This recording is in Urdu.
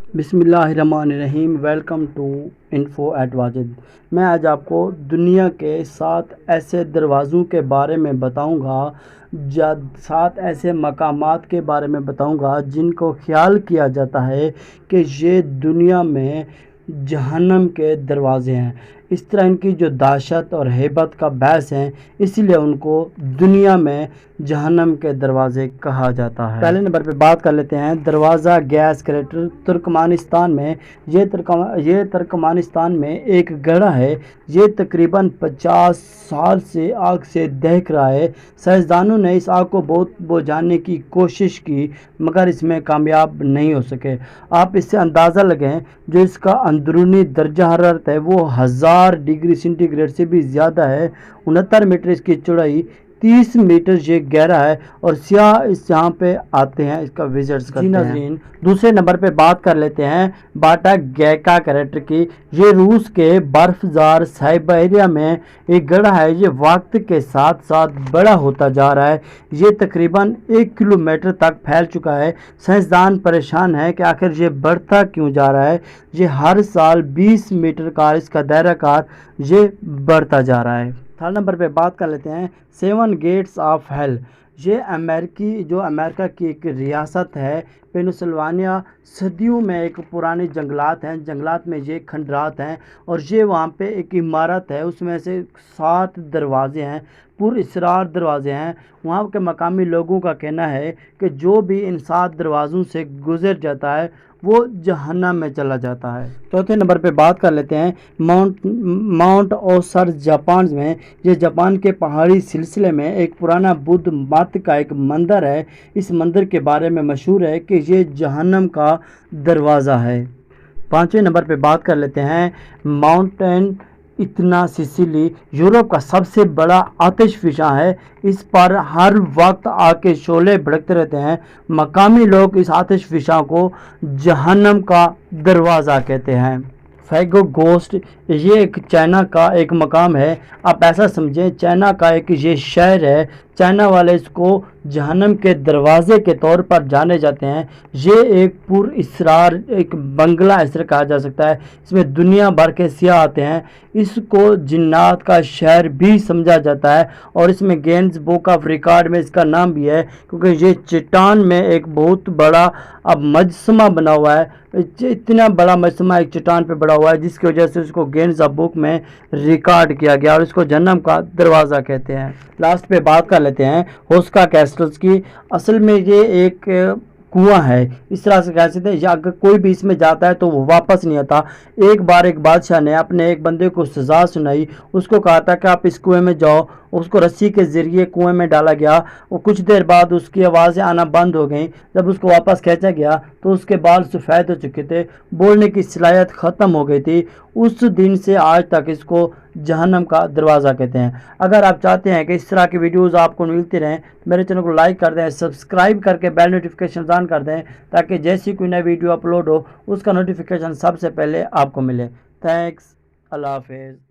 بسم اللہ الرحمن الرحیم۔ Welcome to info at Wajid. میں آج آپ کو دنیا کے 7 ایسے دروازوں کے بارے میں بتاؤں گا، 7 ایسے مقامات کے بارے میں بتاؤں گا جن کو خیال کیا جاتا ہے کہ یہ دنیا میں جہنم کے دروازے ہیں۔ اس طرح ان کی جو دہشت اور ہیبت کا باعث ہیں، اس لیے ان کو دنیا میں جہنم کے دروازے کہا جاتا ہے۔ پہلے نمبر پہ بات کر لیتے ہیں دروازہ گیس کریٹر ترکمانستان میں۔ یہ ترکمانستان میں ایک گڑھا ہے۔ یہ تقریباً 50 سال سے آگ سے دہک رہا ہے۔ سائنسدانوں نے اس آگ کو بہت بجھانے کی کوشش کی مگر اس میں کامیاب نہیں ہو سکے۔ آپ اس سے اندازہ لگیں جو اس کا اندرونی درجہ حرارت ہے وہ 1000 ڈگری سینٹی گریڈ سے بھی زیادہ ہے۔ 69 میٹر اس کی چوڑائی، 30 میٹر یہ گہرا ہے اور سیاح اس یہاں پہ آتے ہیں، اس کا وزٹس کرتے ہیں۔ ناظرین، دوسرے نمبر پہ بات کر لیتے ہیں باٹا گیکا کریٹر کی۔ یہ روس کے برف زار سائبیریا میں ایک گڑھا ہے۔ یہ وقت کے ساتھ ساتھ بڑا ہوتا جا رہا ہے۔ یہ تقریباً 1 کلومیٹر تک پھیل چکا ہے۔ سائنسدان پریشان ہیں کہ آخر یہ بڑھتا کیوں جا رہا ہے۔ یہ ہر سال 20 میٹر کا اس کا دائرہ کار یہ بڑھتا جا رہا ہے۔ تھرڈ نمبر پہ بات کر لیتے ہیں 7 گیٹس آف ہیل۔ یہ امریکہ کی ایک ریاست ہے پینسلوانیا۔ صدیوں میں ایک پرانے جنگلات ہیں، جنگلات میں یہ کھنڈرات ہیں اور یہ وہاں پہ ایک عمارت ہے، اس میں سے 7 دروازے ہیں، پر اسرار دروازے ہیں۔ وہاں کے مقامی لوگوں کا کہنا ہے کہ جو بھی ان 7 دروازوں سے گزر جاتا ہے وہ جہنم میں چلا جاتا ہے۔ چوتھے نمبر پہ بات کر لیتے ہیں ماؤنٹ اوسر جاپان میں۔ یہ جاپان کے پہاڑی سلسلے میں ایک پرانا بدھ مت کا ایک مندر ہے۔ اس مندر کے بارے میں مشہور ہے کہ یہ جہنم کا دروازہ ہے۔ پانچویں نمبر پہ بات کر لیتے ہیں ماؤنٹین اتنا سسیلی۔ یورپ کا سب سے بڑا آتش فشاں ہے۔ اس پر ہر وقت آگ کے شعلے بھڑکتے رہتے ہیں۔ مقامی لوگ اس آتش فشاں کو جہنم کا دروازہ کہتے ہیں۔ فیگو گوسٹ، یہ ایک چائنا کا ایک مقام ہے۔ آپ ایسا سمجھیں چائنا کا ایک یہ شہر ہے۔ چائنا والے اس کو جہنم کے دروازے کے طور پر جانے جاتے ہیں۔ یہ ایک پر اسرار ایک بنگلہ اس طرح کہا جا سکتا ہے۔ اس میں دنیا بھر کے سیاح آتے ہیں۔ اس کو جنات کا شہر بھی سمجھا جاتا ہے اور اس میں گینز بک آف ریکارڈ میں اس کا نام بھی ہے کیونکہ یہ چٹان میں ایک بہت بڑا اب مجسمہ بنا ہوا ہے۔ اتنا بڑا مجسمہ ایک چٹان پہ بڑا ہوا ہے جس کی وجہ سے اس کو گینز بک میں ریکارڈ کیا گیا اور اس کو جہنم کا دروازہ کہتے ہیں۔ لاسٹ پہ بات کر لیتے ہیں ہوسکا کیسٹلز کی۔ اصل میں یہ ایک کنواں ہے، اس طرح سے کہہ سکتے ہیں یا اگر کوئی بھی اس میں جاتا ہے تو وہ واپس نہیں آتا۔ ایک بار ایک بادشاہ نے اپنے ایک بندے کو سزا سنائی، اس کو کہا تھا کہ آپ اس کنویں میں جاؤ، اس کو رسی کے ذریعے کنویں میں ڈالا گیا۔ وہ کچھ دیر بعد اس کی آوازیں آنا بند ہو گئیں۔ جب اس کو واپس کھینچا گیا تو اس کے بال سفید ہو چکے تھے، بولنے کی صلاحیت ختم ہو گئی تھی۔ اس دن سے آج تک اس کو جہنم کا دروازہ کہتے ہیں۔ اگر آپ چاہتے ہیں کہ اس طرح کی ویڈیوز آپ کو ملتی رہیں تو میرے چینل کو لائک کر دیں، سبسکرائب کر کے بیل نوٹیفیکیشن آن کر دیں تاکہ جیسی کوئی نئی ویڈیو اپلوڈ ہو اس کا نوٹیفیکیشن سب سے پہلے آپ کو ملے۔ تھینکس، اللہ حافظ۔